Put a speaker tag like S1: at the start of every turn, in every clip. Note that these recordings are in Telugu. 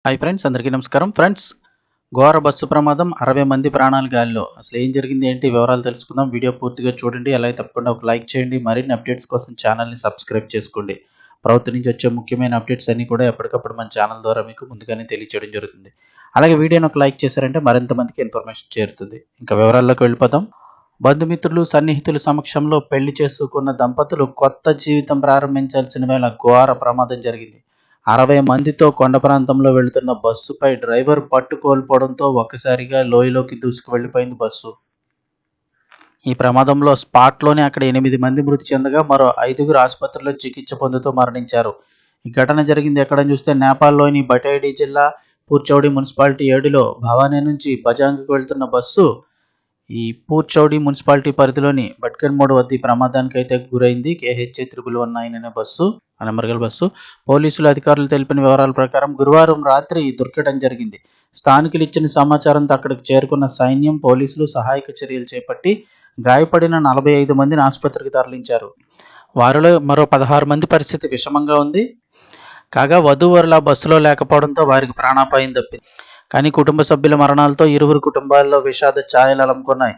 S1: హాయ్ ఫ్రెండ్స్, అందరికీ నమస్కారం. ఫ్రెండ్స్, ఘోర బస్సు ప్రమాదం, 60 మంది ప్రాణాలు గాలిలో. అసలు ఏం జరిగింది, ఏంటి వివరాలు తెలుసుకుందాం. వీడియో పూర్తిగా చూడండి. అలాగే తప్పకుండా ఒక లైక్ చేయండి. మరిన్ని అప్డేట్స్ కోసం ఛానల్ని సబ్స్క్రైబ్ చేసుకోండి. ప్రభుత్వం నుంచి వచ్చే ముఖ్యమైన అప్డేట్స్ అన్నీ కూడా ఎప్పటికప్పుడు మన ఛానల్ ద్వారా మీకు ముందుగానే తెలియచేయడం జరుగుతుంది. అలాగే వీడియోని ఒక లైక్ చేశారంటే మరింత మందికి ఇన్ఫర్మేషన్ చేరుతుంది. ఇంకా వివరాల్లోకి వెళ్ళిపోదాం. బంధుమిత్రులు, సన్నిహితుల సమక్షంలో పెళ్లి చేసుకున్న దంపతులు కొత్త జీవితం ప్రారంభించాల్సిన వేళ ఘోర ప్రమాదం జరిగింది. 60 మందితో కొండ ప్రాంతంలో వెళుతున్న బస్సుపై డ్రైవర్ పట్టు కోల్పోవడంతో ఒక్కసారిగా లోయలోకి దూసుకు వెళ్లిపోయింది బస్సు. ఈ ప్రమాదంలో స్పాట్లోనే అక్కడ 8 మంది మృతి చెందగా మరో 5గురు ఆసుపత్రిలో చికిత్స పొందుతూ మరణించారు. ఈ ఘటన జరిగింది ఎక్కడని చూస్తే నేపాల్లోని బటైడి జిల్లా పూర్చౌడి మున్సిపాలిటీ 7లో భవానీ నుంచి బజాంగ్కు వెళ్తున్న బస్సు ఈ పూర్చౌడి మున్సిపాలిటీ పరిధిలోని భట్కన్మోడ్ వద్ద ఈ ప్రమాదానికి అయితే గురైంది. KHA 1119 అనే బస్సు, అనమరగల్ బస్సు. పోలీసులు అధికారులు తెలిపిన వివరాల ప్రకారం గురువారం రాత్రి దుర్ఘటన జరిగింది. స్థానికులు ఇచ్చిన సమాచారంతో అక్కడికి చేరుకున్న సైన్యం, పోలీసులు సహాయక చర్యలు చేపట్టి గాయపడిన 45 మందిని ఆసుపత్రికి తరలించారు. వారిలో మరో 16 మంది పరిస్థితి విషమంగా ఉంది. కాగా వధూవరుల బస్సులో లేకపోవడంతో వారికి ప్రాణాపాయం తప్పింది. కానీ కుటుంబ సభ్యుల మరణాలతో ఇరువురు కుటుంబాల్లో విషాద ఛాయలు అలముకున్నాయి.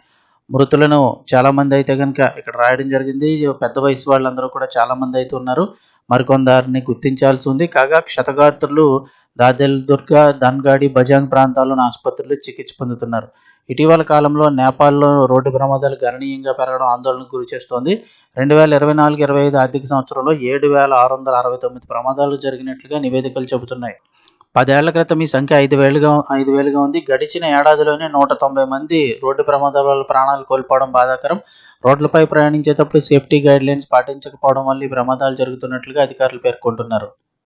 S1: మృతులను చాలామంది అయితే కనుక ఇక్కడ రాయడం జరిగింది. పెద్ద వయసు వాళ్ళందరూ కూడా చాలామంది అయితే ఉన్నారు. మరికొందరిని గుర్తించాల్సి ఉంది. కాగా క్షతగాత్రులు దాదెల్దుర్గ, ధన్గాడి, బజాంగ్ ప్రాంతాల్లోని ఆసుపత్రుల్లో చికిత్స పొందుతున్నారు. ఇటీవల కాలంలో నేపాల్లో రోడ్డు ప్రమాదాలు గణనీయంగా పెరగడం ఆందోళనకు గురి చేస్తోంది. 2024-25 ఆర్థిక సంవత్సరంలో 7,669 ప్రమాదాలు జరిగినట్లుగా నివేదికలు చెబుతున్నాయి. 10 ఏళ్ల క్రితం ఈ సంఖ్య 5,000గా ఉంది. గడిచిన ఏడాదిలోనే 190 మంది రోడ్డు ప్రమాదాల వల్ల ప్రాణాలు కోల్పోవడం బాధాకరం. రోడ్లపై ప్రయాణించేటప్పుడు సేఫ్టీ గైడ్లైన్స్ పాటించకపోవడం వల్ల ఈ ప్రమాదాలు జరుగుతున్నట్లుగా అధికారులు పేర్కొంటున్నారు.